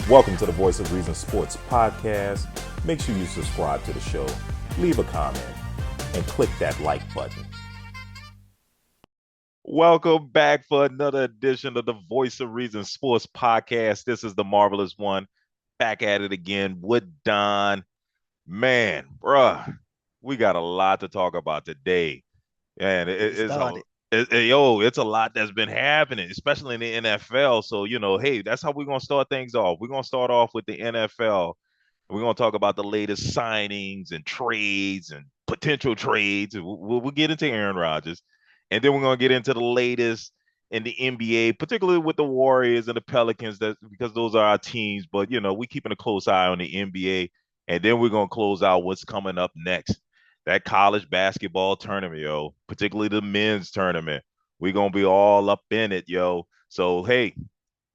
Welcome to the Voice of Reason Sports Podcast. Make sure you subscribe to the show, leave a comment, and click that like button. Welcome back for another edition of the Voice of Reason Sports Podcast. This is the marvelous one. Back at it again with Don. Man, bruh, we got a lot to talk about today. And Get started. it's a lot that's been happening, especially in the NFL. So, hey, that's how we're gonna start things off. We're gonna start off with the NFL. We're gonna talk about the latest signings and trades and potential trades. We'll get into Aaron Rodgers, and then we're gonna get into the latest in the NBA, particularly with the Warriors and the Pelicans, that because those are our teams. But we're keeping a close eye on the NBA, and then we're gonna close out what's coming up next. That college basketball tournament, yo, particularly the men's tournament. We're gonna be all up in it, yo. So hey,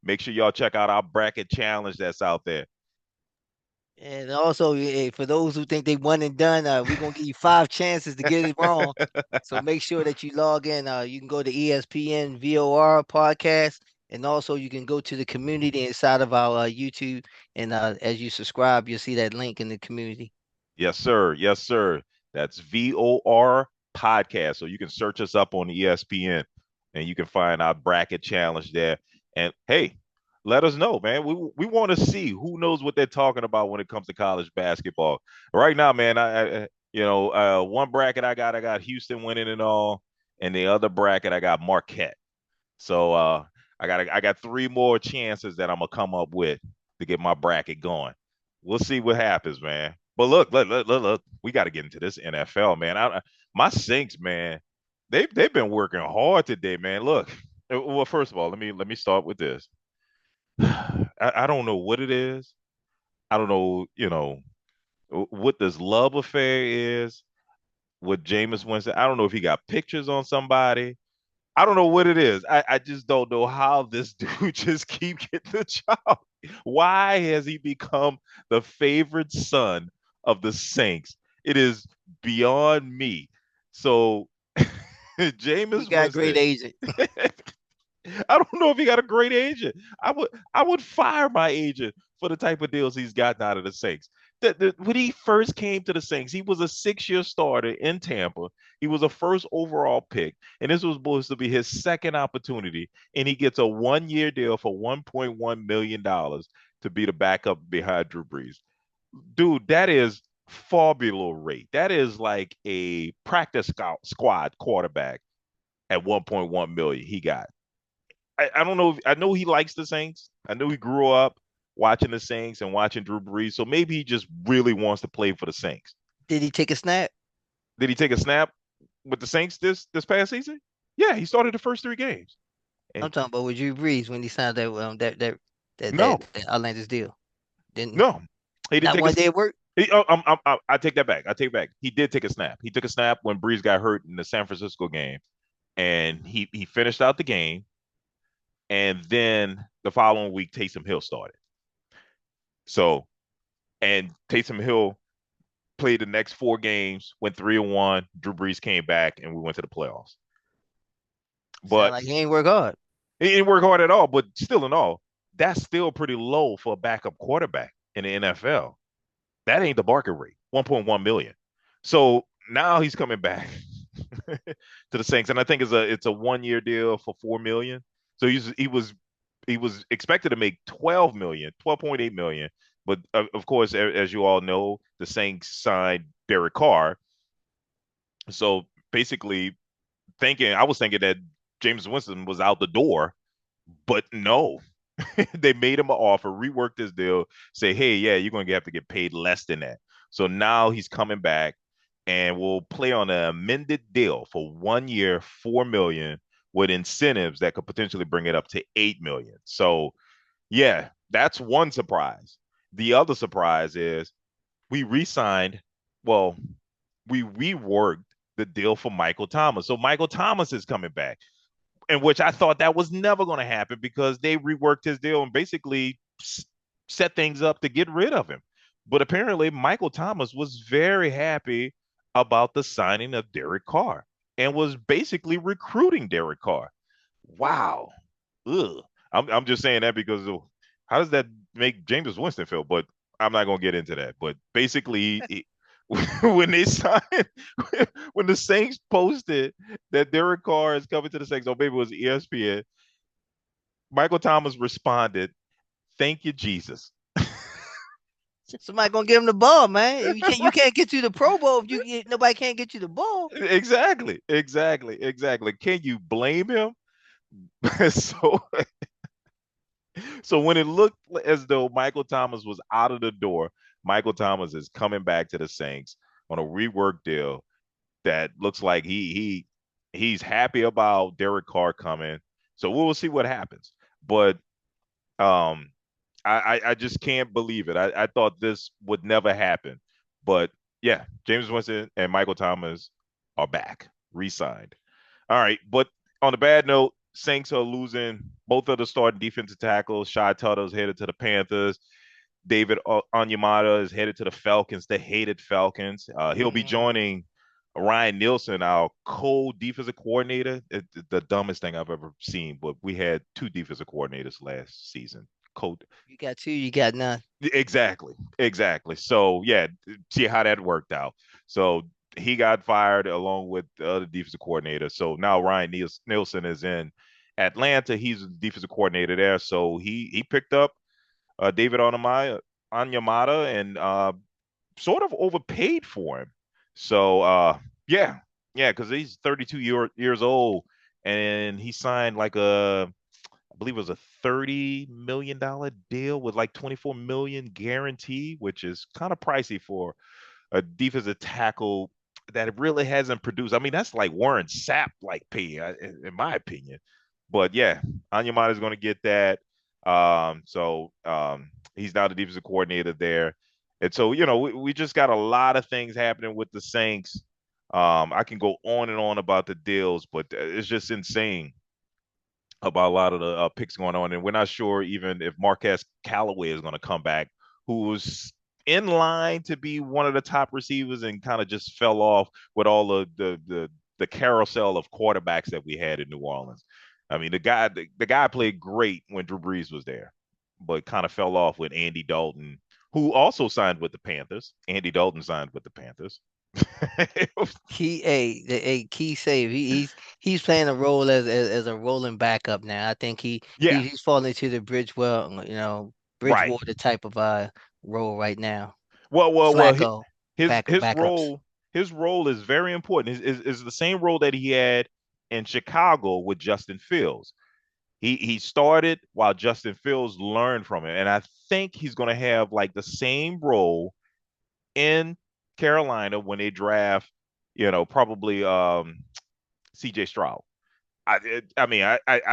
make sure y'all check out our bracket challenge that's out there. And also, for those who think they one and done, we're gonna give you 5 chances to get it wrong. So make sure that you log in. You can go to ESPN VOR podcast, and also you can go to the community inside of our YouTube. And as you subscribe, you'll see that link in the community. Yes, sir. Yes, sir. That's VOR podcast. So you can search us up on ESPN and you can find our bracket challenge there. And hey, let us know, man. We want to see who knows what they're talking about when it comes to college basketball. Right now, man, one bracket I got Houston winning and all, and the other bracket I got Marquette. So I got three more chances that I'm gonna come up with to get my bracket going. We'll see what happens, man. But look, we got to get into this NFL, man. My Saints, man, they've been working hard today, man. Look, well, first of all, let me start with this. I don't know what it is. I don't know, what this love affair is with Jameis Winston. I don't know if he got pictures on somebody. I don't know what it is. I just don't know how this dude just keep getting the job. Why has he become the favorite son of the Saints? It is beyond me. So He Jameis got a great Winston, agent. I don't know if he got a great agent. I would fire my agent for the type of deals he's gotten out of the Saints. When he first came to the Saints, he was a 6-year starter in Tampa. He was a first overall pick, and this was supposed to be his second opportunity. And he gets a 1-year deal for $1.1 million to be the backup behind Drew Brees. Dude, that is far below rate. That is like a practice squad quarterback at 1.1 million he got. I don't know. I know he likes the Saints. I know he grew up watching the Saints and watching Drew Brees. So maybe he just really wants to play for the Saints. Did he take a snap? Did he take a snap with the Saints this past season? Yeah, he started the first 3 games. And I'm talking about with Drew Brees when he signed no, that Atlantis deal. Didn't no, he didn't not take a. one day at work. I take that back. I take it back. He did take a snap. He took a snap when Brees got hurt in the San Francisco game, and he finished out the game. And then the following week, Taysom Hill started. So, and Taysom Hill played the next 4 games, went 3-1. Drew Brees came back, and we went to the playoffs. Sound But like he ain't work hard. he didn't work hard at all. But still, in all, that's still pretty low for a backup quarterback in the NFL. That ain't the market rate, 1.1 million. So now he's coming back to the Saints, and I think it's a 1-year deal for 4 million. So he was expected to make 12 million, 12.8 million. But of course, as you all know, the Saints signed Derek Carr. So basically, I was thinking that James Winston was out the door, but no, they made him an offer, reworked his deal, say, hey, yeah, you're going to have to get paid less than that. So now he's coming back and will play on an amended deal for 1 year, 4 million, with incentives that could potentially bring it up to 8 million. So yeah, that's one surprise. The other surprise is we re-signed, well, we reworked the deal for Michael Thomas. So Michael Thomas is coming back, in which I thought that was never going to happen because they reworked his deal and basically set things up to get rid of him. But apparently, Michael Thomas was very happy about the signing of Derek Carr and was basically recruiting Derek Carr. Wow. Ugh. I'm just saying that because of how does that make James Winston feel? But I'm not gonna get into that. But basically, when they signed, when the Saints posted that Derek Carr is coming to the Saints, or maybe it was ESPN, Michael Thomas responded, "Thank you, Jesus." Somebody gonna give him the ball, man. If you can't get you the Pro Bowl if nobody can't get you the ball. Exactly, exactly, exactly. Can you blame him? So, so when it looked as though Michael Thomas was out of the door, Michael Thomas is coming back to the Saints on a rework deal that looks like he's happy about Derek Carr coming. So we'll see what happens. But um, I just can't believe it. I thought this would never happen. But yeah, James Winston and Michael Thomas are back, re-signed. All right, but on a bad note, Saints are losing both of the starting defensive tackles. Shy Tuttle's headed to the Panthers. David Onyemata is headed to the Falcons, the hated Falcons. He'll be Mm, joining Ryan Nielsen, our co-defensive coordinator. The dumbest thing I've ever seen, but we had two defensive coordinators last season. Co you got two, you got none. Exactly, exactly. So yeah, see how that worked out. So he got fired along with the other defensive coordinator. So now Ryan Nielsen is in Atlanta. He's the defensive coordinator there. So he picked up David Onyemata and sort of overpaid for him. So yeah, yeah, because he's 32 years old and he signed like I believe it was a $30 million deal with like 24 million guarantee, which is kind of pricey for a defensive tackle that really hasn't produced. I mean, that's like Warren Sapp like pay, in my opinion. But yeah, Anyamata is going to get that. He's now the defensive coordinator there. And so, we just got a lot of things happening with the Saints. I can go on and on about the deals, but it's just insane about a lot of the picks going on, and we're not sure even if Marquez Callaway is going to come back, who was in line to be one of the top receivers and kind of just fell off with all the carousel of quarterbacks that we had in New Orleans. I mean, the guy played great when Drew Brees was there, but kind of fell off with Andy Dalton, who also signed with the Panthers. Andy Dalton signed with the Panthers. Key save. He's playing a role as a rolling backup now. I think Yeah, he's falling into the right. Bridgewater type of role right now. Well, Flacco his his backups. role his role is very important. Is the same role that he had in Chicago with Justin Fields. He started while Justin Fields learned from him, and I think he's going to have like the same role in Carolina when they draft, probably C.J. Stroud. I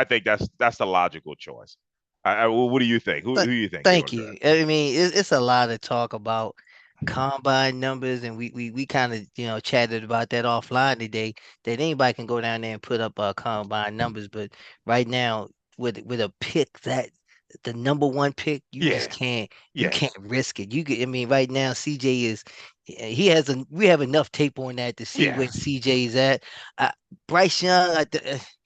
think that's the logical choice. What do you think? Who Th- who do you think they're Thank going to draft? you. I mean, it's a lot of talk about combine numbers, and we kind of chatted about that offline today. That anybody can go down there and put up combine numbers, but right now with a pick that the number one pick, Yeah, you yeah, can't risk it. I mean, right now CJ is we have enough tape on that to see yeah. where CJ is at. Uh, Bryce Young,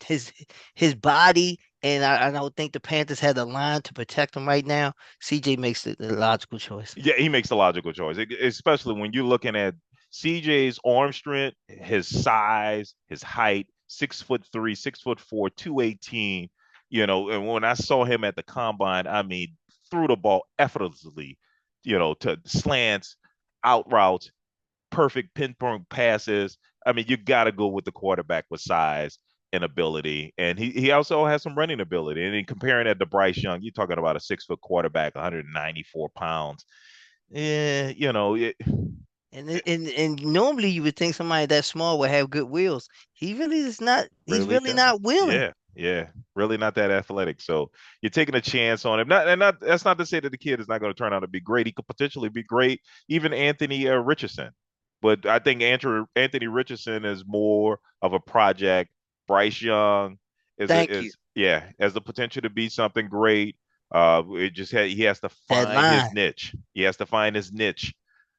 his his body. And I don't think the Panthers had the line to protect him right now. CJ makes the logical choice. Yeah, he makes the logical choice, especially when you're looking at CJ's arm strength, his size, his height, 6'3", 6'4", 218. And when I saw him at the combine, I mean, threw the ball effortlessly, to slants, out routes, perfect pinpoint passes. I mean, you got to go with the quarterback with size and ability, and he also has some running ability. And in comparing that to Bryce Young, you're talking about a 6 foot quarterback, 194 pounds. Yeah, And normally you would think somebody that small would have good wheels. He really is not. He's really really doesn't. not willing. Yeah, yeah, really not that athletic. So you're taking a chance on him. Not that's not to say that the kid is not going to turn out to be great. He could potentially be great. Even Anthony Richardson, but I think Anthony Richardson is more of a project. Bryce Young Thank you. is yeah has the potential to be something great. He has to That find his line. niche. He has to find his niche.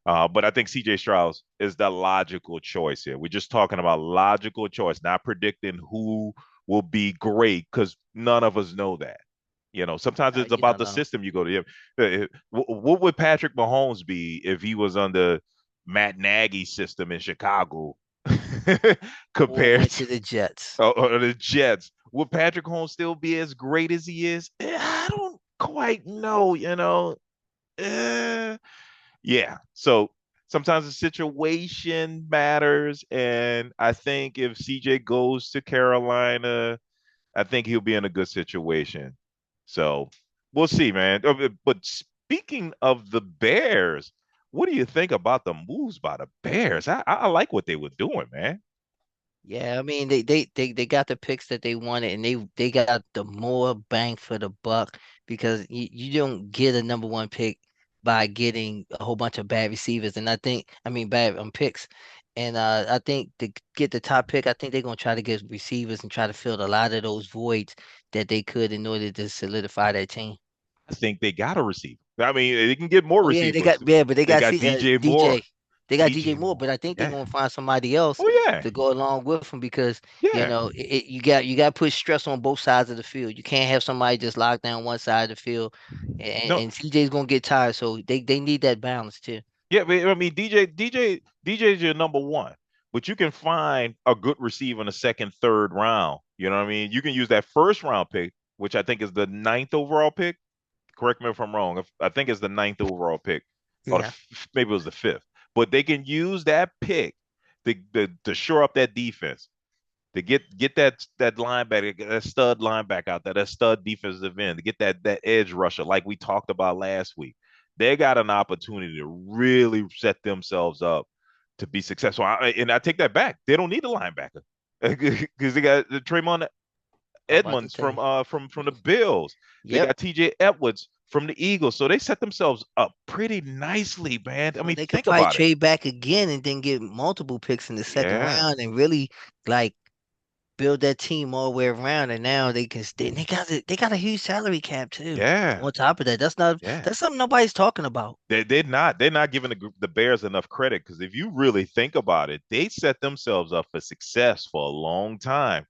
But I think CJ Strauss is the logical choice here. We're just talking about logical choice, not predicting who will be great because none of us know that. Sometimes it's You about don't the know. system you go to. What would Patrick Mahomes be if he was under Matt Nagy's system in Chicago Or compared went to to the Jets. the Jets? Would Patrick Mahomes still be as great as he is? I don't quite know. Eh, yeah. So sometimes the situation matters, and I think if CJ goes to Carolina, I think he'll be in a good situation. So we'll see, man. But speaking of the Bears, what do you think about the moves by the Bears? I like what they were doing, man. Yeah, I mean they got the picks that they wanted, and they got the more bang for the buck because you don't get a number one pick by getting a whole bunch of bad receivers, and I mean bad picks, and I think to get the top pick, I think they're gonna try to get receivers and try to fill a lot of those voids that they could in order to solidify that team. I think they got a receiver. I mean, they can get more Oh yeah, receivers. but they They got got DJ Moore. DJ. They got DJ DJ Moore, Moore. but I think they're Yeah. gonna find somebody else Oh yeah. to go along with him because Yeah. you got to put stress on both sides of the field. You can't have somebody just lock down one side of the field, No, and CJ's gonna get tired. So they need that balance too. yeah, but I mean DJ is your number one, but you can find a good receiver in the second, third round. You know what I mean? You can use that first round pick, which I think is the ninth overall pick. Correct me if I'm wrong. I think it's the ninth overall pick, or Yeah, maybe it was the fifth. But they can use that pick to shore up that defense, to get that linebacker, that stud linebacker out there, that stud defensive end, to get that edge rusher like we talked about last week. They got an opportunity to really set themselves up to be successful. And I take that back. They don't need a linebacker because they got Tremont I'm about to Edmonds say. from the Bills. They Yep. got TJ Edwards from the Eagles. So they set themselves up pretty nicely, man. I So mean, they could think probably about it. trade back again and then get multiple picks in the second Yeah, round and really like build that team all the way around, and now they can stay. They got a huge salary cap too. yeah, On top of that, yeah. that's something nobody's talking about. They're not giving the Bears enough credit because if you really think about it, they set themselves up for success for a long time.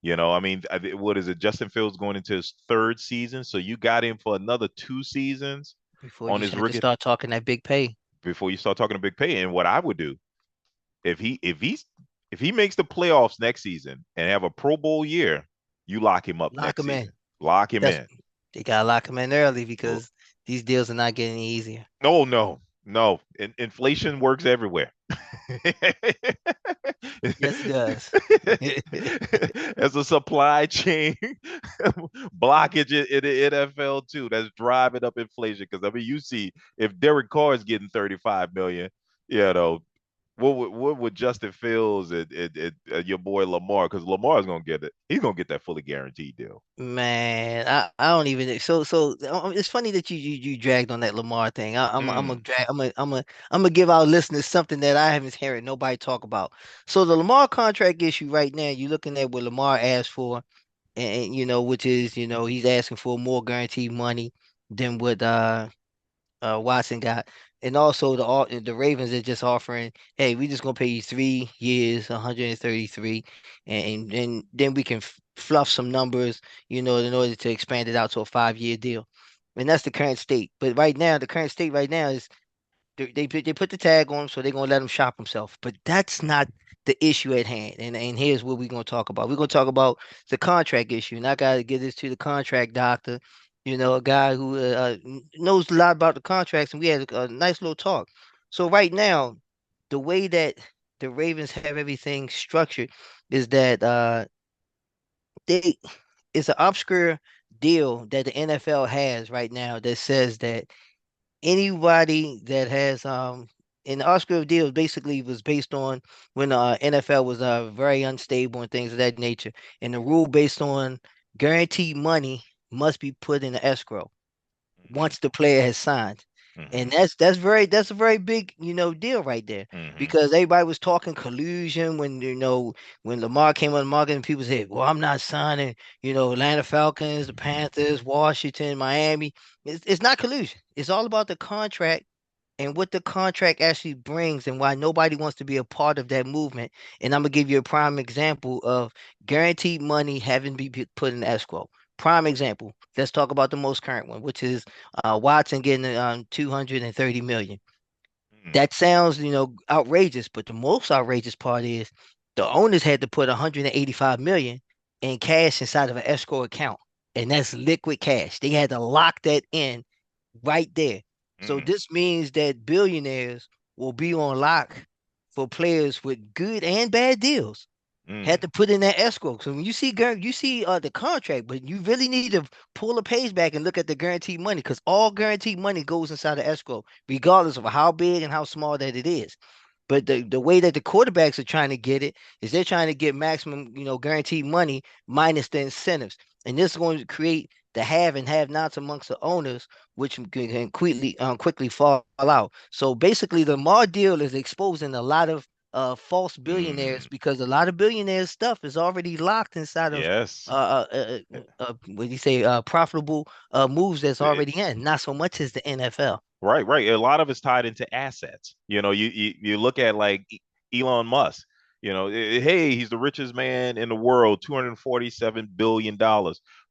I mean, what is it? Justin Fields going into his third season, so you got him for another 2 seasons Before on you his had to rookie start talking that big pay. before you start talking a big pay. And what I would do if he makes the playoffs next season and have a Pro Bowl year, you lock him up Lock next them in. season. Lock him That's in. They gotta lock them in early because these deals are not getting any easier. No, no, no. Inflation works everywhere. Yes, it does. As a supply chain blockage in the NFL too, that's driving up inflation. Because I mean, you see, if Derek Carr is getting 35 million, you know, what would Justin Fields and your boy Lamar? Because Lamar is gonna get it. He's gonna get that fully guaranteed deal. Man, I don't even it's funny that you dragged on that Lamar thing. I'm a Mm, drag I'm gonna give our listeners something that I haven't heard nobody talk about. So the Lamar contract issue right now, you're looking at what Lamar asked for, and which is he's asking for more guaranteed money than what Watson got, and also the Ravens are just offering, hey, we just gonna pay you 3 years, 133, and then we can fluff some numbers, in order to expand it out to a 5-year deal, and that's the current state. But right now, the current state right now is they put the tag on him, so they're gonna let him shop himself. But that's not the issue at hand. And here's what we're gonna talk about. We're gonna talk about the contract issue, and I gotta give this to the contract doctor. A guy who knows a lot about the contracts, and we had a nice little talk. So right now, the way that the Ravens have everything structured is that they it's an obscure deal that the NFL has right now that says that anybody that has and the Oscar deal basically was based on when NFL was very unstable and things of that nature. And the rule based on guaranteed money must be put in the escrow hmm once the player has signed. And hmm that's a very big, deal right there. hmm Because everybody was talking collusion when when Lamar came on the market and people said, well, I'm not signing, Atlanta Falcons, the Panthers, Washington, Miami. It's not collusion. It's all about the contract and what the contract actually brings and why nobody wants to be a part of that movement. And I'm gonna give you a prime example of guaranteed money having to be put in escrow. Prime example. Let's talk about the most current one, which is Watson getting 230 million. Mm, That sounds, outrageous, but the most outrageous part is the owners had to put 185 million in cash inside of an escrow account, and that's liquid cash. They had to lock that in right there. So mm, this means that billionaires will be on lock for players with good and bad deals had mm. to put in that escrow. So when you see you see the contract, but you really need to pull a page back and look at the guaranteed money because all guaranteed money goes inside the escrow, regardless of how big and how small that it is. But the way that the quarterbacks are trying to get it is they're trying to get maximum, guaranteed money minus the incentives. And this is going to create the have and have nots amongst the owners, which can quickly fall out. So basically, the Lamar deal is exposing a lot of false billionaires Mm, because a lot of billionaires stuff is already locked inside of yes. what do you say profitable moves that's Eh, already in, not so much as the NFL. Right, right. A lot of it's tied into assets. You look at like Elon Musk. Hey, he's the richest man in the world, $247 billion.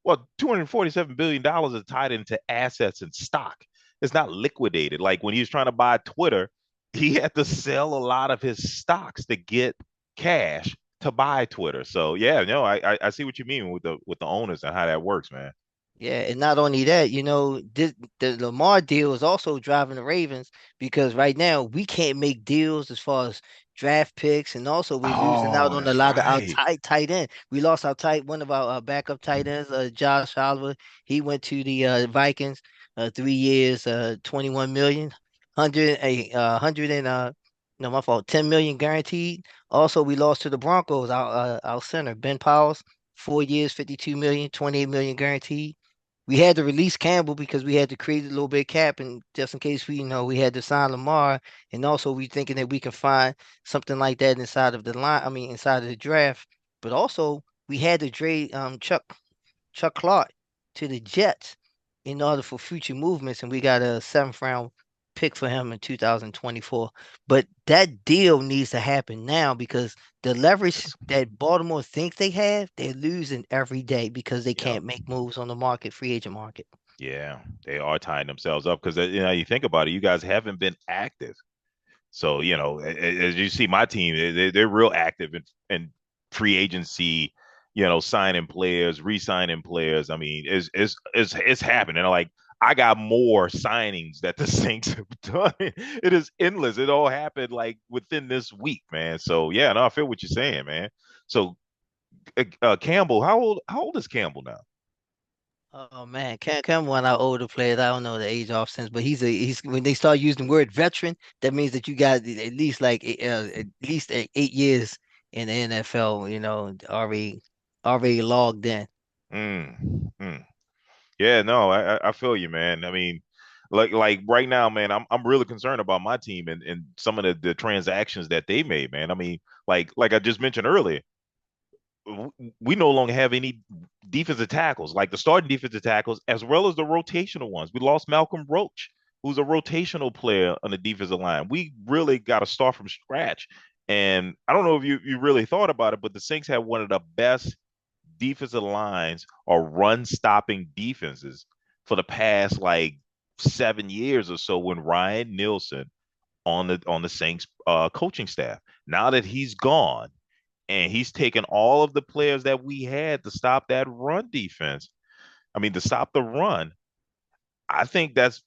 Well, $247 billion is tied into assets and stock. It's not liquidated. Like when he was trying to buy Twitter, he had to sell a lot of his stocks to get cash to buy Twitter. So yeah, no, I see what you mean with the owners and how that works, man. Yeah, and not only that, the Lamar deal is also driving the Ravens because right now we can't make deals as far as draft picks, and also we're losing out Oh, on a that's lot of our right. tight end. We lost our one of our backup tight ends, Josh Oliver. He went to the Vikings, 3 years, 21 million, hundred and no, my fault, 10 million guaranteed. Also, we lost to the Broncos, our center Ben Powers, 4 years, 52 million, 28 million guaranteed. We had to release Campbell because we had to create a little bit of cap, and just in case we had to sign Lamar, and also we thinking that we can find something like that inside of the line. I mean, inside of the draft. But also we had to trade Chuck Clark to the Jets in order for future movements, and we got a seventh round pick for him in 2024. But that deal needs to happen now because the leverage Yes. that Baltimore thinks they have, they're losing every day because they Yep. can't make moves on the market, free agent market. Yeah, they are tying themselves up because you think about it, you guys haven't been active. So as you see, my team they're real active in free agency. Signing players, re-signing players. I mean, it's happening. Like I got more signings that the Saints have done. It is endless. It all happened like within this week, man. So yeah, no, I feel what you're saying, man. So Campbell, how old is Campbell now? Oh man, Cam one of our older players. I don't know the age off since, but he's when they start using the word veteran, that means that you got at least at least 8 years in the NFL. Already logged in. Mm, mm. Yeah, no, I feel you, man. I mean, like right now, man, I'm really concerned about my team and some of the transactions that they made, man. I mean, like I just mentioned earlier, we no longer have any defensive tackles, like the starting defensive tackles, as well as the rotational ones. We lost Malcolm Roach, who's a rotational player on the defensive line. We really got to start from scratch. And I don't know if you really thought about it, but the Saints have one of the best defensive lines or run stopping defenses for the past like 7 years or so when Ryan Nielsen on the Saints coaching staff. Now that he's gone and he's taken all of the players that we had to stop that run defense. I mean, to stop the run, I think that's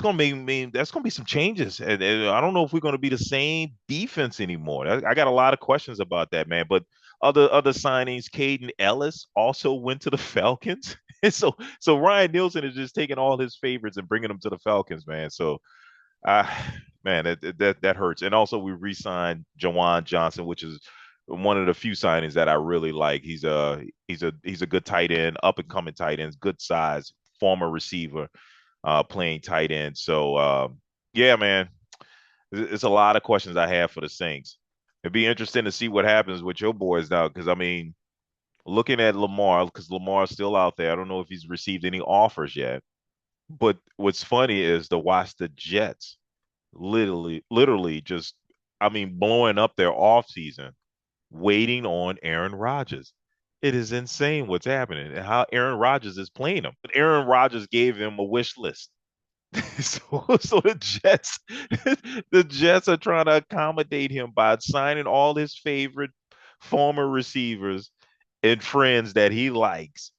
gonna mean that's gonna be some changes, and I don't know if we're gonna be the same defense anymore. I got a lot of questions about that, man. But other signings, Caden Ellis also went to the Falcons, and so Ryan Nielsen is just taking all his favorites and bringing them to the Falcons, man. So, uh, man, that hurts. And also we re-signed Jawan Johnson, which is one of the few signings that I really like. He's a good tight end, up and coming tight ends, good size, former receiver playing tight end. So yeah, man, it's a lot of questions I have for the Saints. It'd be interesting to see what happens with your boys now, because I mean, looking at Lamar, because Lamar's still out there. I don't know if he's received any offers yet. But what's funny is to watch the Jets literally just, I mean, blowing up their offseason, waiting on Aaron Rodgers. It is insane what's happening and how Aaron Rodgers is playing him. Aaron Rodgers gave him a wish list. So the Jets, the Jets are trying to accommodate him by signing all his favorite former receivers and friends that he likes,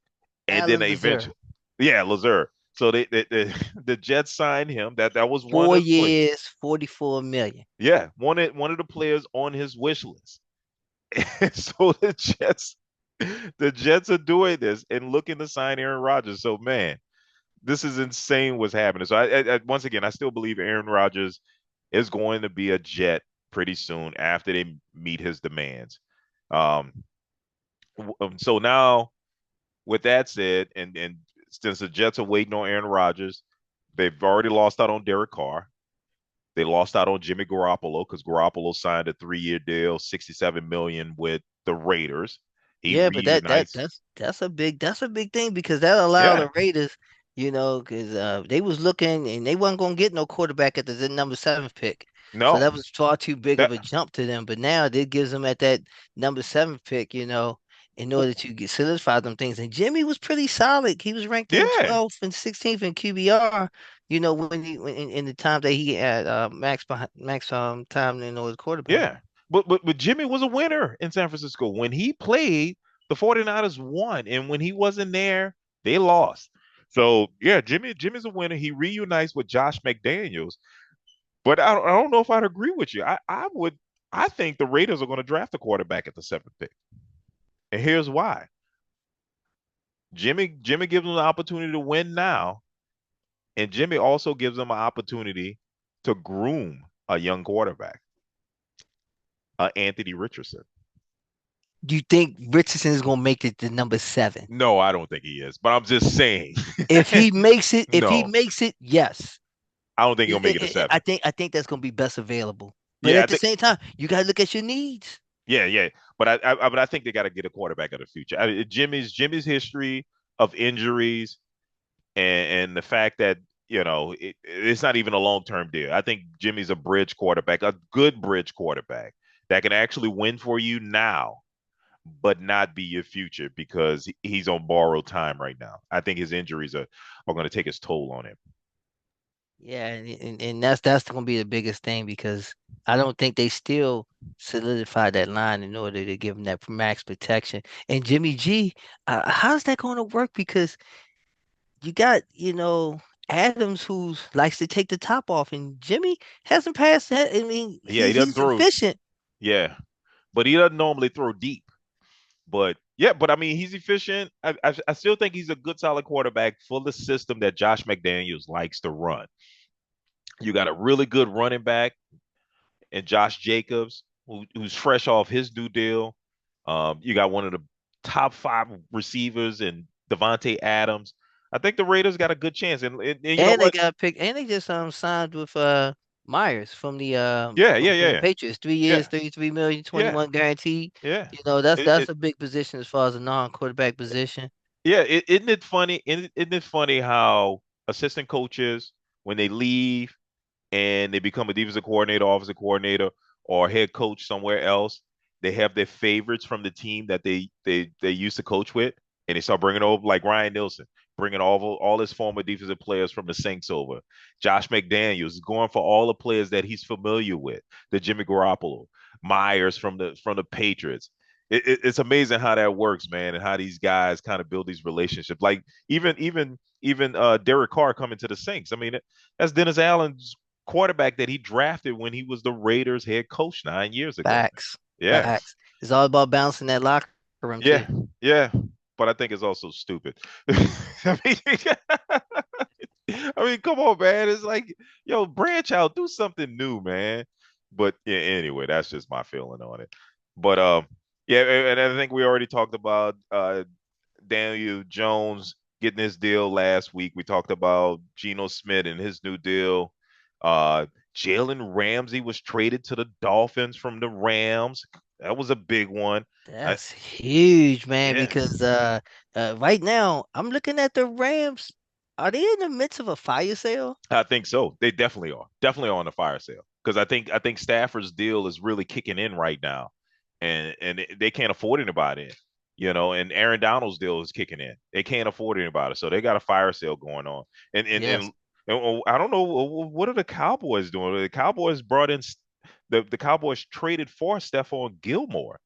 and then Alan they Lazar, eventually, yeah, Lazar. So the Jets signed him. That was one 4 of the play. years, 44 million. Yeah, one of the players on his wish list. And so the Jets are doing this and looking to sign Aaron Rodgers. So man, this is insane what's happening. So once again, I still believe Aaron Rodgers is going to be a Jet pretty soon after they meet his demands. Um, so now with that said, and since the Jets are waiting on Aaron Rodgers, they've already lost out on Derek Carr. They lost out on Jimmy Garoppolo because Garoppolo signed a 3-year deal, 67 million with the Raiders. He Yeah, but reunites. that's a big thing because that allowed Yeah. the Raiders, because they was looking and they wasn't gonna get no quarterback at the number 7 pick. So No. that was far too big of That a jump to them. But now it gives them at that number 7 pick, in order to solidify them things. And Jimmy was pretty solid. He was ranked in yeah. 12th and 16th in QBR. When in the time that he had max time as quarterback. Yeah. But Jimmy was a winner in San Francisco. When he played, the 49ers won. And when he wasn't there, they lost. So yeah, Jimmy's a winner. He reunites with Josh McDaniels. But I don't know if I'd agree with you. I think the Raiders are going to draft a quarterback at the seventh pick. And here's why. Jimmy gives them the opportunity to win now, and Jimmy also gives them an opportunity to groom a young quarterback, Anthony Richardson. Do you think Richardson is gonna make it to number 7? No, I don't think he is, but I'm just saying. If he No, makes it, yes. I don't think he'll make it a I seven. think that's gonna be best available. But Yeah, at I the think. same time, you gotta look at your needs. Yeah, yeah, but I think they got to get a quarterback of the future. Jimmy's history of injuries and the fact that it's not even a long-term deal. I think Jimmy's a bridge quarterback, a good bridge quarterback that can actually win for you now, but not be your future because he's on borrowed time right now. I think his injuries are going to take his toll on him. Yeah, and that's gonna be the biggest thing because I don't think they still solidified that line in order to give him that max protection. And Jimmy G, how's that gonna work? Because you got, Adams who likes to take the top off, and Jimmy hasn't passed that. I mean, Yeah, he doesn't he's throw. efficient. Yeah, but he doesn't normally throw deep. But yeah, but I mean, he's efficient. I still think he's a good, solid quarterback for the system that Josh McDaniels likes to run. You got a really good running back and Josh Jacobs, who's fresh off his new deal. You got one of the top 5 receivers in Devontae Adams. I think the Raiders got a good chance. And you know And they what? got picked, and they just signed with Myers Yeah, yeah, from yeah, the yeah, Patriots. 3 years, yeah, 33 million, yeah, 21 guaranteed. yeah. That's It, that's it, a big position as far as a non-quarterback position. yeah, isn't it funny? Isn't it funny how assistant coaches, when they leave and they become a defensive coordinator, offensive coordinator, or head coach somewhere else, they have their favorites from the team that they used to coach with, and they start bringing over like Ryan Nielsen, bringing all his former defensive players from the Saints over. Josh McDaniels is going for all the players that he's familiar with, the Jimmy Garoppolo, Myers from the Patriots. It's amazing how that works, man, and how these guys kind of build these relationships. Like even Derek Carr coming to the Saints. I mean, that's Dennis Allen's quarterback that he drafted when he was the Raiders head coach 9 years ago. Facts, Yeah, facts. It's all about bouncing that locker room yeah, too. yeah. But I think it's also stupid. I mean, I mean, come on, man. It's like, yo, branch out, do something new, man. But yeah, anyway, that's just my feeling on it. But yeah, and I think we already talked about Daniel Jones getting his deal last week. We talked about Geno Smith and his new deal. Uh, Jalen Ramsey was traded to the Dolphins from the Rams. That was a big one. I, That's huge, man, yeah, because right now I'm looking at the Rams. Are they in the midst of a fire sale? I think so. They definitely are. Definitely on the fire sale because I think Stafford's deal is really kicking in right now, and they can't afford anybody. and Aaron Donald's deal is kicking in. They can't afford anybody, so they got a fire sale going on. And and Yes. and, and I don't know what are the Cowboys doing. The Cowboys brought in the Cowboys traded for Stephon Gilmore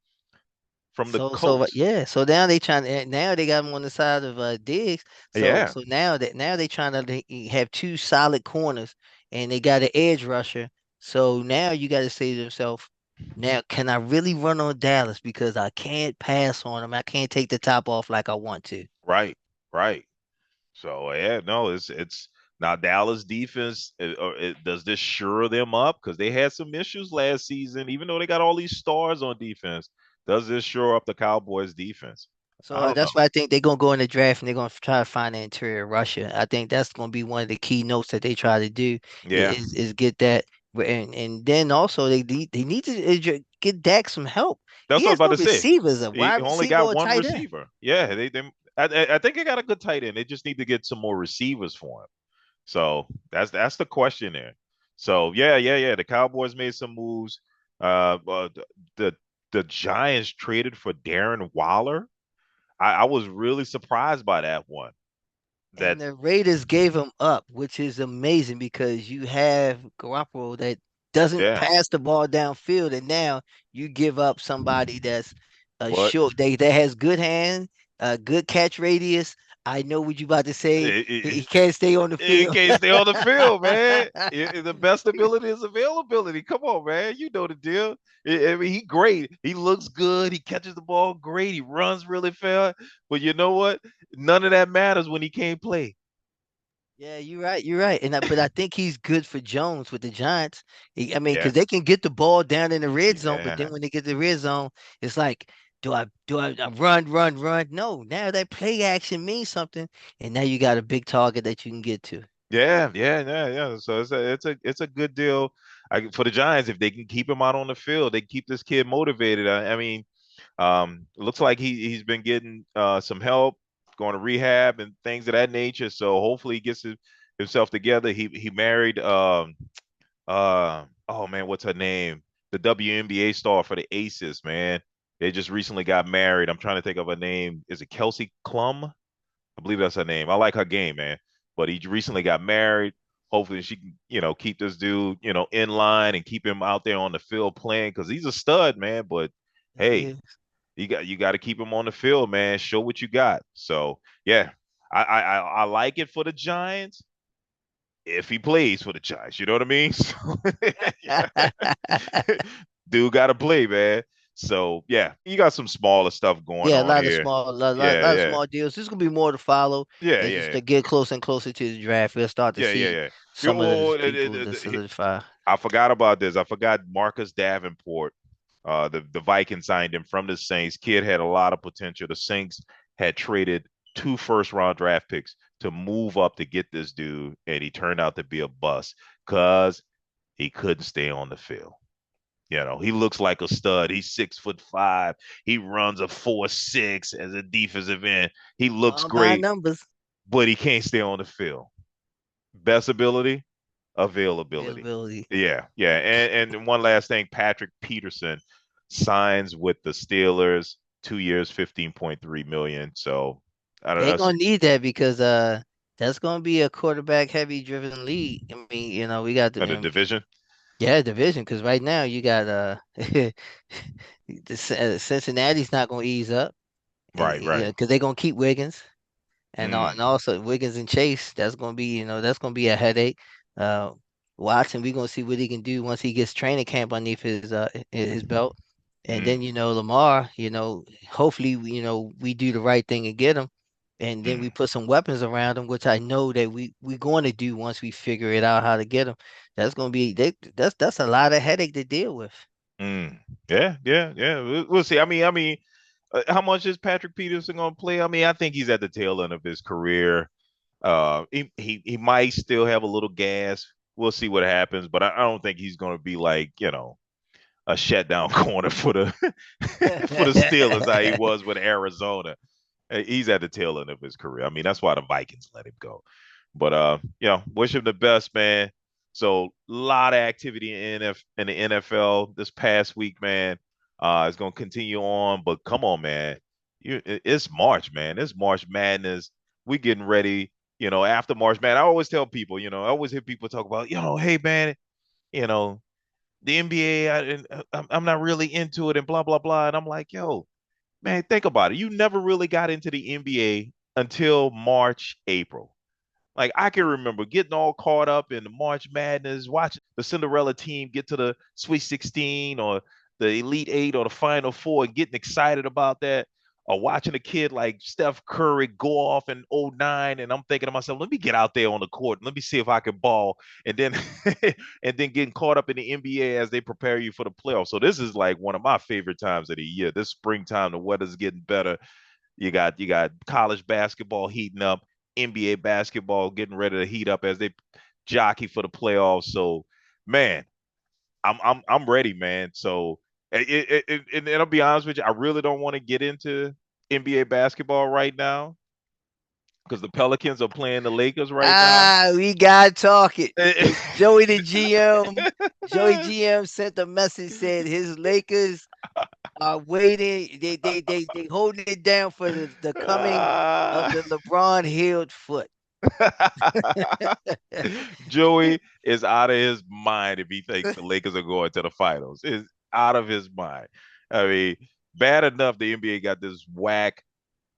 from the Colts. Yeah. So now they trying to now they got him on the side of Diggs. So Yeah, so now they trying to have two solid corners, and they got an edge rusher. So now you got to say to yourself, now can I really run on Dallas because I can't pass on him? I can't take the top off like I want to. right, right. So yeah, no, it's now Dallas defense. Does this shore them up because they had some issues last season? Even though they got all these stars on defense, does this shore up the Cowboys defense? So I don't know. that's why I think they're gonna go in the draft and they're gonna try to find an interior rusher. I think that's gonna be one of the key notes that they try to do Yeah, is get that. And then also they need to get Dak some help. that's He what I was has about no to say. receivers, a He wide only receiver got or a one tight end. receiver. Yeah, I think they got a good tight end. They just need to get some more receivers for him. So that's the question there. So yeah. The Cowboys made some moves. The the Giants traded for Darren Waller. I was really surprised by that one. That And the Raiders gave him up, which is amazing because you have Garoppolo that doesn't yeah. pass the ball downfield, and now you give up somebody that's a What short that has good hand, good catch radius. I know what you about to say. it, He it, can't stay on the it field. can't stay on the field, man. The best ability is availability. Come on, man. You know the deal. I mean, he great. He looks good. He catches the ball great. He runs really fast. But you know what? None of that matters when he can't play. Yeah, you're right. You're right. But I think he's good for Jones with the Giants. I mean, Yeah. because they can get the ball down in the red zone, but then Yeah. when they get the red zone, it's like, I run, run, run? No, now that play action means something, and now you got a big target that you can get to. Yeah. So it's a good deal for the Giants if they can keep him out on the field. They keep this kid motivated. I mean, it looks like he's been getting some help, going to rehab and things of that nature. So hopefully he gets himself together. He married oh man, what's her name? The WNBA star for the Aces, man. They just recently got married. I'm trying to think of her name. Is it Kelsey Klum? I believe that's her name. I like her game, man. But he recently got married. Hopefully she can, keep this dude, in line and keep him out there on the field playing because he's a stud, man. But hey, Yeah. you got to keep him on the field, man. Show what you got. So yeah, I like it for the Giants if he plays for the Giants. You know what I mean? So, dude got to play, man. So yeah, you got some smaller stuff going Yeah, a on lot of here. small, Yeah, lot of yeah, small deals. There's gonna be more to follow yeah, as yeah, to get closer and closer to the draft. We'll start to see yeah. some of those people to Yeah. solidify. I forgot about this. I forgot Marcus Davenport. The Vikings signed him from the Saints. Kid had a lot of potential. The Saints had traded two first round draft picks to move up to get this dude, and he turned out to be a bust because he couldn't stay on the field. He looks like a stud. He's 6'5". He runs a 4.6 as a defensive end. He looks All by great, numbers, but he can't stay on the field. Best ability, availability. availability. Yeah. And one last thing, Patrick Peterson signs with the Steelers, 2 years, 15.3 million. So I don't They're know. gonna need that because that's gonna be a quarterback heavy driven league. I mean, we got The division. yeah, division because right now you got Cincinnati's not gonna ease up, and Right. because they're gonna keep Wiggins. And Mm, also Wiggins and Chase, that's gonna be a headache. Uh, Watson, we're gonna see what he can do once he gets training camp underneath his belt. And mm, then Lamar, hopefully we do the right thing and get him, and then we mm, put some weapons around him, which I know that we going to do once we figure it out how to get him. That's gonna be that's a lot of headache to deal with. mm. Yeah. We'll see. I mean, how much is Patrick Peterson going to play? I mean, I think he's at the tail end of his career. He might still have a little gas. We'll see what happens, but I don't think he's going to be like, a shutdown corner for the for the Steelers, how he was with Arizona. He's at the tail end of his career. I mean, that's why the Vikings let him go. But wish him the best, man. So a lot of activity in the NFL this past week, man. It's gonna continue on, but come on, man. it's March, man. It's March Madness. We getting ready. After March Madness, I always tell people. I always hear people talk about, hey man, you know, the NBA. I'm not really into it, and blah blah blah. And I'm like, yo, man, think about it. You never really got into the NBA until March, April. Like I can remember getting all caught up in the March Madness, watching the Cinderella team get to the Sweet 16 or the Elite Eight or the Final Four and getting excited about that. Or watching a kid like Steph Curry go off in '09, and I'm thinking to myself, let me get out there on the court and let me see if I can ball. And then and then getting caught up in the NBA as they prepare you for the playoffs. So this is like one of my favorite times of the year. This springtime, the weather's getting better. You got college basketball heating up, NBA basketball getting ready to heat up as they jockey for the playoffs. So, man, I'm ready, man. So, and I'll be honest with you, I really don't want to get into NBA basketball right now because the Pelicans are playing the Lakers right now. We gotta talk it because Joey the GM, Joey GM sent a message said his Lakers are waiting. They holding it down for the coming of the LeBron healed foot. Joey is out of his mind if he thinks the Lakers are going to the finals. Is out of his mind. I mean, bad enough the NBA got this whack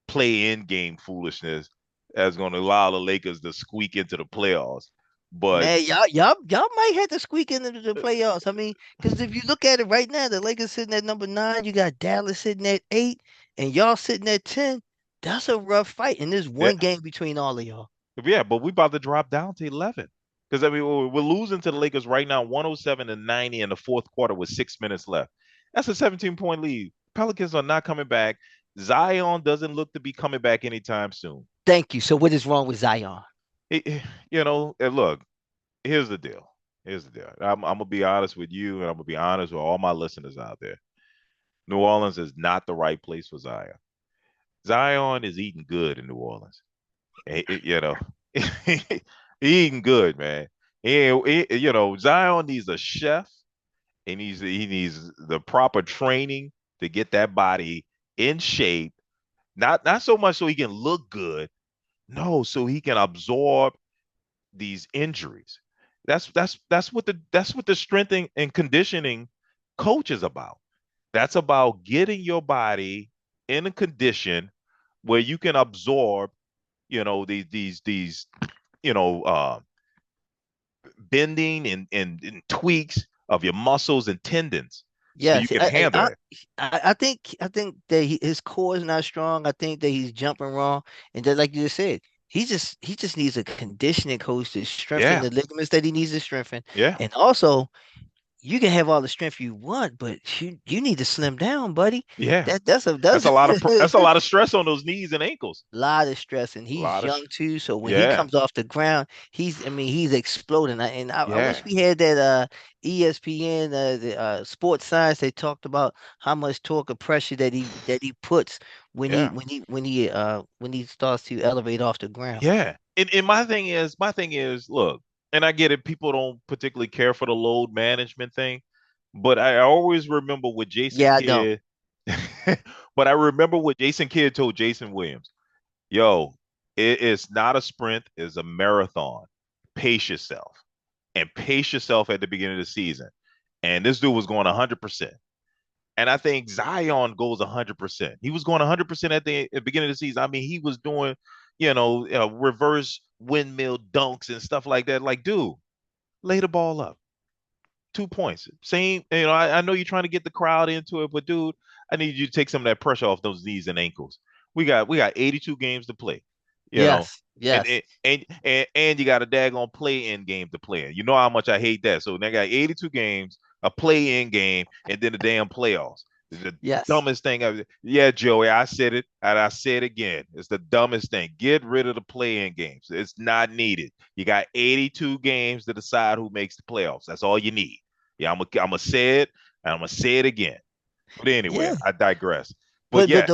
play-in game foolishness that's going to allow the Lakers to squeak into the playoffs. But Man, y'all might have to squeak into the playoffs. I mean, because if you look at it right now, the Lakers sitting at number 9, you got Dallas sitting at 8, and y'all sitting at 10. That's a rough fight, and there's yeah, one game between all of y'all. yeah, but we about to drop down to 11. Because I mean, we're losing to the Lakers right now, 107 to 90 in the fourth quarter with 6 minutes left. That's a 17-point lead. Pelicans are not coming back. Zion doesn't look to be coming back anytime soon. Thank you. So what is wrong with Zion? And look, here's the deal. Here's the deal. I'm gonna be honest with you, and I'm gonna be honest with all my listeners out there. New Orleans is not the right place for Zion. Zion is eating good in New Orleans. He eating good, man. Zion needs a chef. He needs the proper training to get that body in shape. Not so much so he can look good. No, so he can absorb these injuries. That's what the strength and conditioning coach is about. That's about getting your body in a condition where you can absorb, these you know uh, bending and tweaks of your muscles and tendons, so you Yes, can handle it. I think that his core is not strong. I think that he's jumping wrong, and then like you just said, he just needs a conditioning coach to strengthen Yeah, the ligaments that he needs to strengthen, yeah, and also you can have all the strength you want, but you need to slim down, buddy. yeah. That's That's a lot of stress on those knees and ankles. lot of stress, and A he's lot of, young too. So when he yeah, comes off the ground, I mean, he's exploding. I wish yeah, we had that ESPN sports science. They talked about how much torque or pressure that he puts yeah. when he starts to elevate off the ground. Yeah. And my thing is, look, and I get it, people don't particularly care for the load management thing, but I always remember what Jason Yeah, I don't. Kidd, but I remember what Jason Kidd told Jason Williams, yo, it's not a sprint, it's a marathon. Pace yourself and pace yourself at the beginning of the season. And this dude was going 100%. And I think Zion goes 100%. He was going 100% at the beginning of the season. I mean, he was doing, reverse windmill dunks and stuff like that. Like, dude, lay the ball up. 2 points. Same, I know you're trying to get the crowd into it, but dude, I need you to take some of that pressure off those knees and ankles. We got 82 games to play, you know, Yes, and yes, and you got a daggone play-in game to play in. You know how much I hate that. So they got 82 games, a play-in game, and then the damn playoffs. It's the yes. dumbest thing ever. Yeah, Joey, I said it, and I say it again. It's the dumbest thing. Get rid of the play-in games. It's not needed. You got 82 games to decide who makes the playoffs. That's all you need. Yeah, I'm gonna say it, and I'm gonna say it again. But anyway, Yeah. I digress. But But yeah,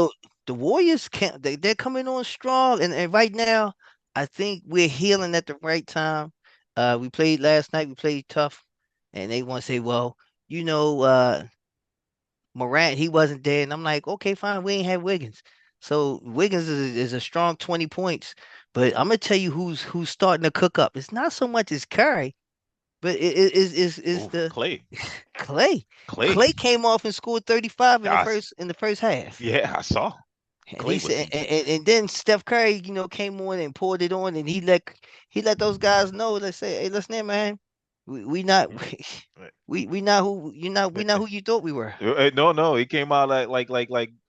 the Warriors can't they're coming on strong, and right now I think we're healing at the right time. We played last night, we played tough, and they want to say, well, Morant, he wasn't there, and I'm like, okay, fine, we ain't had Wiggins. So Wiggins is a strong 20 points. But I'm gonna tell you who's starting to cook up. It's not so much as Curry, but is Oof, the Clay. Clay. Clay. Clay came off and scored 35 I, in the first half. yeah, I saw. And Clay he was said, and then Steph Curry, came on and poured it on, and he let those guys know. Let's say, hey, listen, here, man, we not we not who you not we not who you thought we were. no, no, he came out like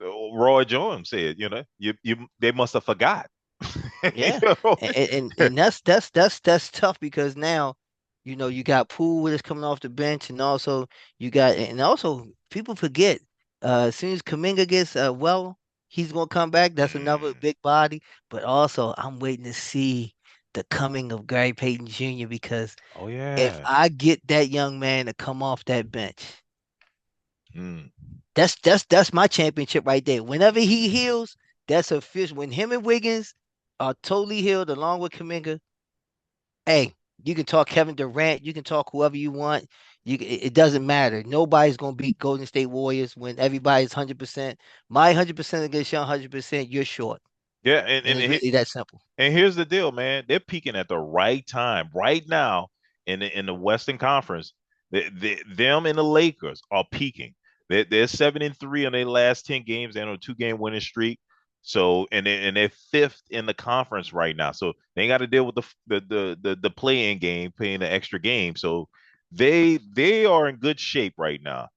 Roy Jones said, you they must have forgot. You Yeah, know? and that's tough because now, you got Poole that's coming off the bench, and also people forget. As soon as Kaminga gets well, he's gonna come back. That's another Mm. big body. But also, I'm waiting to see the coming of Gary Payton Jr. because Oh if yeah. I get that young man to come off that bench, Mm. that's my championship right there. Whenever he Mm. heals, that's official. When him and Wiggins are totally healed along with Kaminga, hey, you can talk Kevin Durant, you can talk whoever you want. It doesn't matter. Nobody's gonna beat Golden State Warriors when everybody's 100%. My 100% against your 100%, you're short, Yeah, and it's really that simple. and here's the deal, man. They're peaking at the right time, right now in the Western Conference. Them and the Lakers are peaking. They're 7-3 on their last 10 games. They're on a 2-game winning streak. So they're fifth in the conference right now. So they got to deal with the play-in game, playing the extra game. So they are in good shape right now.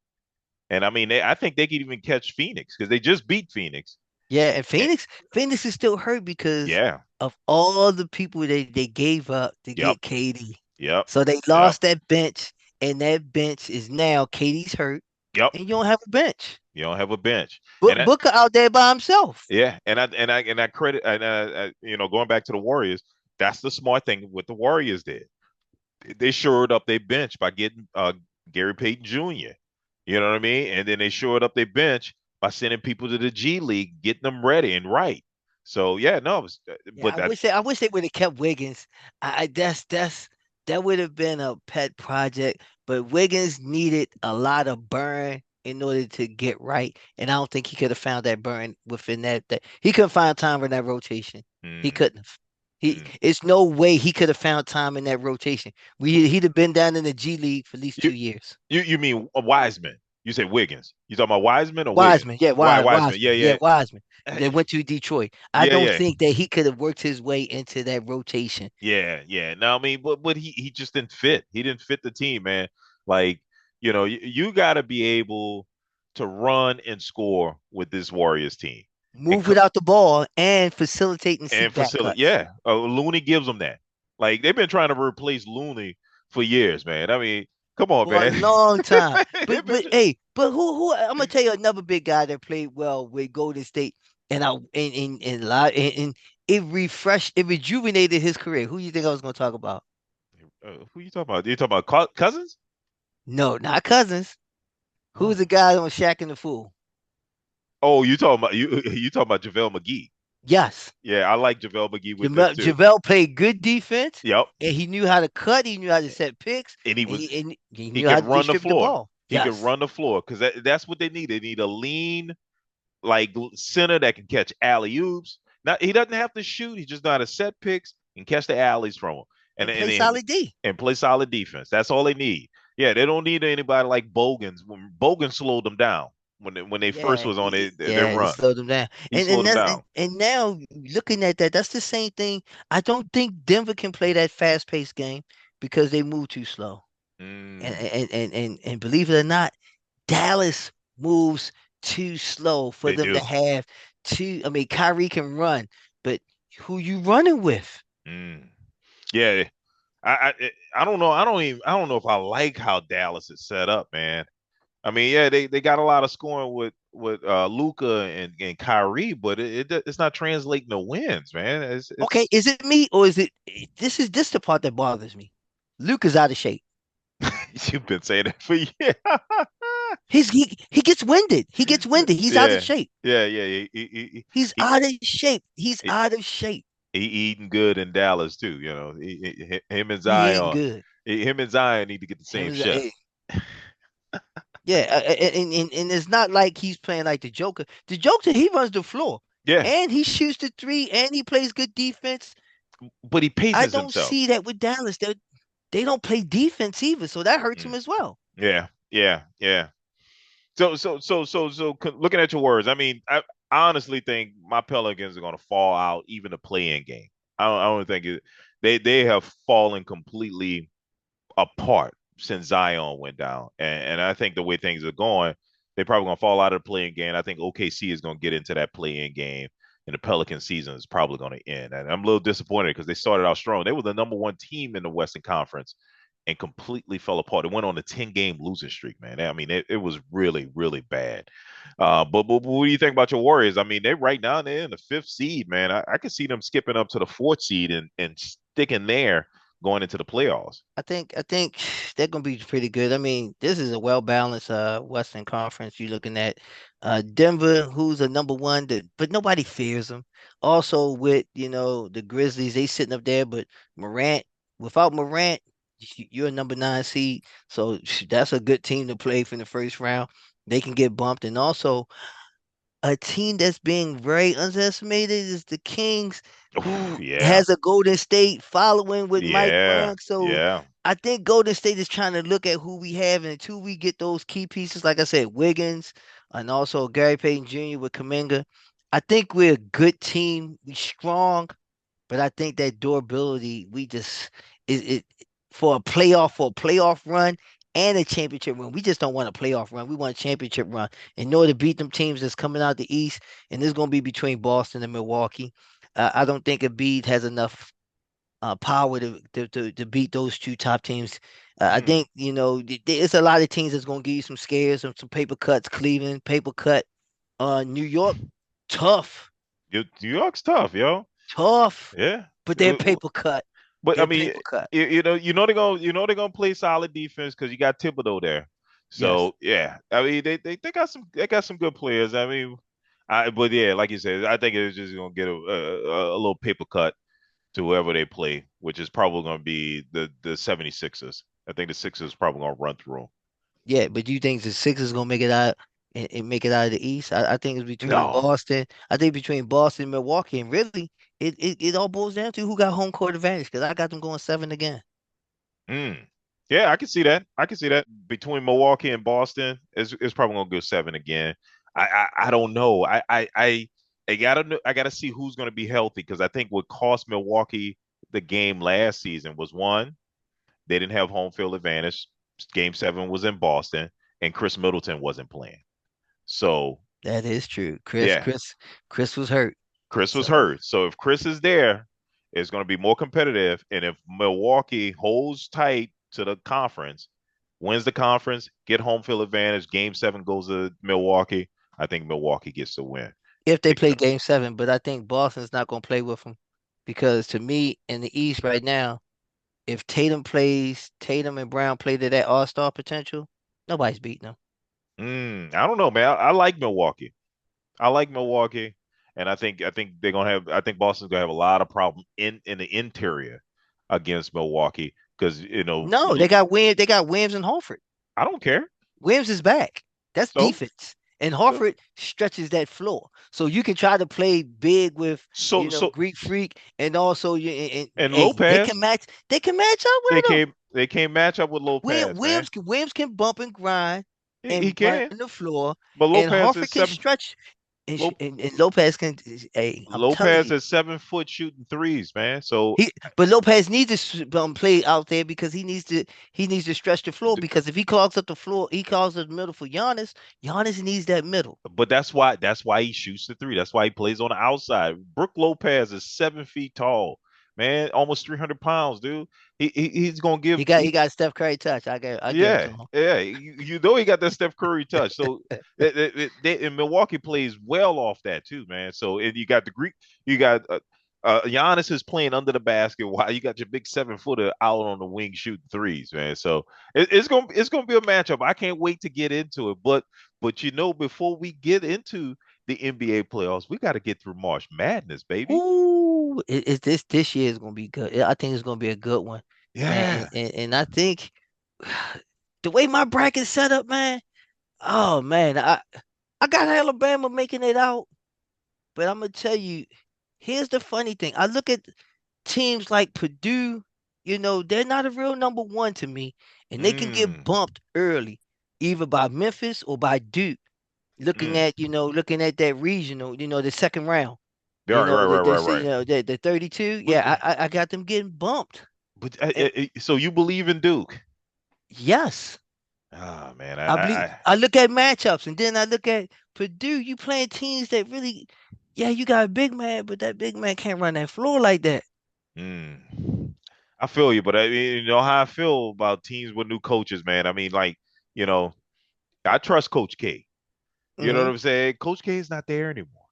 And I mean, I think they could even catch Phoenix because they just beat Phoenix. Yeah, and And, Phoenix is still hurt because yeah. of all the people they gave up to Yep. get KD. Yep. So they Yep. lost that bench, and that bench is now KD's hurt, Yep. and you don't have a bench. You don't have a bench. But And I, Booker out there by himself. yeah, and I credit going back to the Warriors, that's the smart thing what the Warriors did. They shored up their bench by getting Gary Payton Jr. You know what I mean? And then they shored up their bench by sending people to the G League, getting them ready and right. So yeah, no, Yeah, but that's I wish they would have kept Wiggins. That would have been a pet project, but Wiggins needed a lot of burn in order to get right, and I don't think he could have found that burn within that he couldn't find time in that rotation. He mm, couldn't have. mm. It's no way he could have found time in that rotation. He'd have been down in the G League for at least You 2 years. you mean Wiseman? You said Wiggins. You talking about Wiseman or Wiggins? Wiseman, yeah, Wiseman. Yeah, Yeah, yeah, Wiseman. They went to Detroit. I yeah, don't yeah. think that he could have worked his way into that rotation. Yeah, yeah. No, I mean, but he just didn't fit. He didn't fit the team, man. Like, you got to be able to run and score with this Warriors team. And Move without the ball and facilitate and and seek back facility, cuts yeah. Looney gives them that. Like they've been trying to replace Looney for years, man. I mean, come on, for a man. long time. They've But been, but hey, but who I'm gonna tell you another big guy that played well with Golden State and I and a lot and it rejuvenated his career. Who you think I was gonna talk about? who you talking about? You talking about Cousins? No, not Cousins. Who's Oh, the guy on Shaq and the Fool? oh, you talking about you talking about JaVale McGee? Yes. Yeah, I like JaVale McGee with them too. JaVale played good defense, Yep. and he knew how to cut. He knew how to set picks, And he and was he he knew how could to run the distribute the floor. ball. He could Yes. run the floor because that's what they need. They need a lean like center that can catch alley oops. Now he doesn't have to shoot. He just know how to set picks and catch the alleys from him, and And and play and, solid D. and play solid defense. That's all they need. Yeah, they don't need anybody like Bogans. When Bogan slowed them down when they first Yeah, was on their yeah, it run, slowed them down. he slowed them down. And now looking at that, that's the same thing. I don't think Denver can play that fast-paced game because they move too slow. Mm, And believe it or not, Dallas moves too slow for they them to do. have two. I mean, Kyrie can run, but who you running with? Mm. Yeah, I don't know. I don't know if I like how Dallas is set up, man. I mean, yeah, they got a lot of scoring with Luca and Kyrie, but it's not translating to wins, man. Okay, It's is it me or is it this the part that bothers me? Luke is out of shape. you've been saying that for years. He gets winded. He gets winded. He's out of Yeah, shape. yeah, yeah. He's He, out of shape. He's he, out of shape. he eating good in Dallas too. Him and He eating Zion, good. him and Zion need to get the Him same is chef. a yeah, and it's not like he's playing like the Joker. The Joker, he runs the floor. Yeah, and he shoots the three, and he plays good defense. but he I paces don't himself. see that with Dallas. They don't play defense either, so that hurts him Mm. as well. Yeah, yeah, yeah. Looking at your words, I mean, I honestly think my Pelicans are going to fall out even the play-in game. I don't think they have fallen completely apart since Zion went down. And I think the way things are going, they're probably going to fall out of the playing game. I think OKC is going to get into that playing game, and the Pelican season is probably going to end. And I'm a little disappointed because they started out strong. They were the number one team in the Western Conference and completely fell apart. It went on a 10-game losing streak, man. I mean, it was really, really bad. But what do you think about your Warriors? I mean, they right now they're in the fifth seed, man. I can see them skipping up to the fourth seed and sticking there going into the playoffs. I think they're gonna be pretty good. I mean, this is a well balanced Western Conference. You're looking at Denver, who's a number one, but nobody fears them. Also with the Grizzlies, they sitting up there, but Morant, without Morant, you're a number nine seed, so that's a good team to play from the first round. They can get bumped, and also a team that's being very underestimated is the Kings, Oof, who yeah, has a Golden State following with Mike yeah, Brown. So yeah. I think Golden State is trying to look at who we have, and until we get those key pieces, like I said, Wiggins and also Gary Payton Jr. with Kaminga, I think we're a good team. We strong, but I think that durability, we just is it for a playoff run and a championship run. We just don't want a playoff run. We want a championship run. In order to beat them teams that's coming out the East, and this is going to be between Boston and Milwaukee. I don't think Embiid has enough power to beat those two top teams. I Mm. think it's a lot of teams that's going to give you some scares, some paper cuts. Cleveland paper cut. New York tough, New York's tough, yo. tough, Yeah. but they're Uh, paper cut. But I They're mean, paper cut. you know they're gonna play solid defense because you got Thibodeau there. Yes. So yeah, I mean they got some good players. I mean, but yeah, like you said, I think it's just gonna get a little paper cut to whoever they play, which is probably gonna be the 76ers. I think the Sixers probably gonna run through 'em. Yeah, but do you think the Sixers gonna make it out and make it out of the East? I think it's between No. Boston. I think between Boston and Milwaukee, and really, it all boils down to who got home court advantage. Because I got them going seven again. Mm. Yeah, I can see that. I can see that between Milwaukee and Boston, it's probably gonna go seven again. I don't know. I gotta see who's gonna be healthy because I think what cost Milwaukee the game last season was one, they didn't have home field advantage. Game seven was in Boston, and Chris Middleton wasn't playing. So That is true. yeah, Chris was hurt. Chris was So hurt. So if Chris is there, it's going to be more competitive. And if Milwaukee holds tight to the conference, wins the conference, get home field advantage, game seven goes to Milwaukee, I think Milwaukee gets the win. if they play Because, Game 7, but I think Boston's not gonna play with them because to me in the East right now, if Tatum and Brown play to that All-Star potential, nobody's beating them. I don't know, man. I like Milwaukee. I like Milwaukee, and I think they're gonna have. I think Boston's gonna have a lot of problem in the interior against Milwaukee because No, they got Williams and Horford. I don't care. Williams is back. That's So defense. And so Horford stretches that floor. So you can try to play big with, so Greek Freak and also and hey, Lopez. they can match up They with him. can't they can't match up with Lopez, man. Williams can bump and grind He and run can, the floor, but and Lopez is Horford can seven. stretch, and, Lo, and Lopez can. Hey, I'm telling Lopez you, is 7 foot shooting threes, man. So but Lopez needs to play out there because he needs to stretch the floor d- because if he clogs up the floor, he clogs up the middle for Giannis. Giannis needs that middle. but that's why he shoots the three. That's why he plays on the outside. Brooke Lopez is 7 feet tall, man, almost 300 pounds, dude. He's gonna give He got Steph Curry touch. I give it to yeah, him. yeah. You know he got that Steph Curry touch. So and Milwaukee plays well off that too, man. So and you got the Greek, you got Giannis is playing under the basket while you got your big 7 footer out on the wing shooting threes, man. So it's gonna be a matchup. I can't wait to get into it. But before we get into the NBA playoffs, we got to get through March Madness, baby. Ooh, this year is gonna be good. I think it's gonna be a good one, and Yeah. and, and I think the way my bracket's set up, man. Oh man, I got Alabama making it out. But I'm gonna tell you, here's the funny thing. I look at teams like Purdue, they're not a real number one to me, and they can get Mm, bumped early, either by Memphis or by Duke. Looking mm. at, looking at that regional, the second round, Right, right, right, right, right. the 32. But Yeah, I got them getting bumped. And so you believe in Duke? yes, Ah, man, I believe. I look at matchups, and then I look at Purdue. You playing teams that really, yeah, you got a big man, but that big man can't run that floor like that. mm. I feel you, but I mean, you know how I feel about teams with new coaches, man. I mean, like, you know, I trust Coach K. You know what Hmm. I'm saying? Coach K is not there anymore.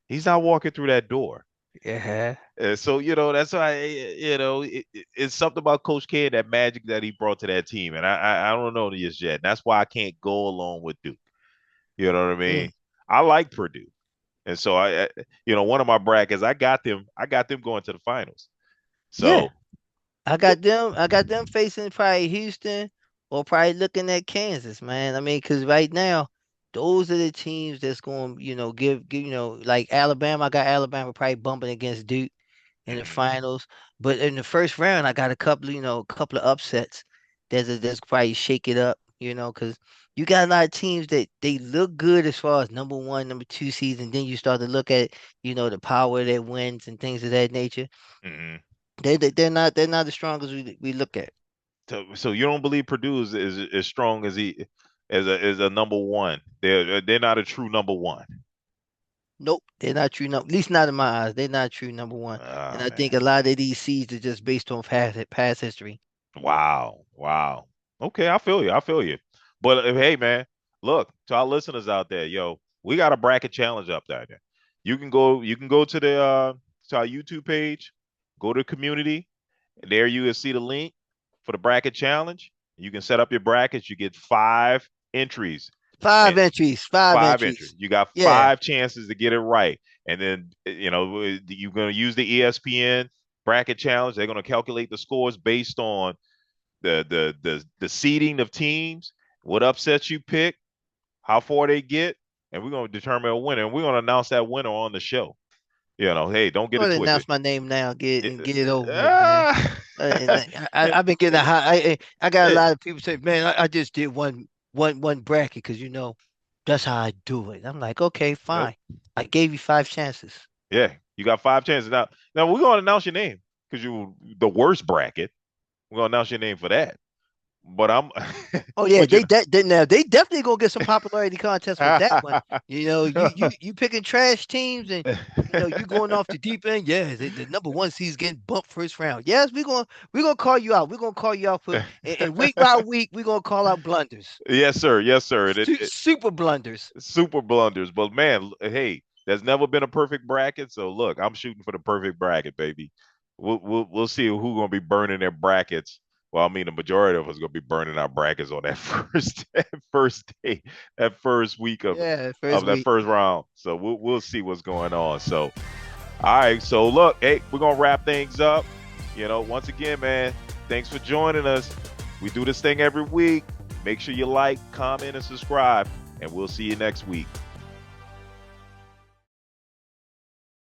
He's not walking through that door. Yeah. So, that's why, it's something about Coach K and that magic that he brought to that team. And I don't know this yet. That's why I can't go along with Duke. You know what I Mm. mean? I like Purdue. And so one of my brackets, I got them going to the finals. Yeah. So, I got them facing probably Houston or probably looking at Kansas, man. I mean, because right now, those are the teams that's going, give, like Alabama. I got Alabama probably bumping against Duke in the mhm, finals. But in the first round, I got a couple, couple of upsets. That's probably shake it up, because you got a lot of teams that they look good as far as number one, number two seeds, and then you start to look at, the power that wins and things of that nature. mhm. They're not as strong as we look at. So you don't believe Purdue is as strong as he as a number one. They're not a true number one. Nope, they're not true number. At least not in my eyes. They're not true number one. And Ah, I think a man. lot of these seeds are just based on past history. Wow. Wow. Okay, I feel you. I feel you. But hey, man, look to our listeners out there, yo, we got a bracket challenge up there. You can go to our YouTube page, go to community, and there you will see the link for the bracket challenge. You can set up your brackets. You get 5 entries, Five and entries. Five 5 entries. entries. You got Yeah. 5 chances to get it right, and then you're gonna use the ESPN bracket challenge. They're gonna calculate the scores based on the seeding of teams, what upsets you pick, how far they get, and we're gonna determine a winner. And we're gonna announce that winner on the show. Hey, don't get Go it ahead and twisted. announce my name now. Get it over with, man. Ah, And I've been getting a high. I got a lot of people say, man, I just did one bracket because that's how I do it. I'm like, okay, nope. fine. I gave you five chances. Yeah, you got 5 chances now. Now we're gonna announce your name because you the worst bracket. We're gonna announce your name for that. But I'm, Oh yeah, but they definitely gonna get some popularity contests with that one. You picking trash teams and you going off the deep end. Yeah, the number one seed's getting bumped first round. Yes, we're gonna call you out. We're gonna call you out for and week by week we're gonna call out blunders, Yes, sir. Yes, sir. super blunders. Super blunders. But man, hey, there's never been a perfect bracket. So look, I'm shooting for the perfect bracket, baby. We'll see who's gonna be burning their brackets. Well, I mean, the majority of us gonna be burning our brackets on that first day, that first week of Yeah, first of that week. first round. So we'll see what's going on. So all right. So look, hey, we're gonna wrap things up. Once again, man, thanks for joining us. We do this thing every week. Make sure you like, comment, and subscribe, and we'll see you next week.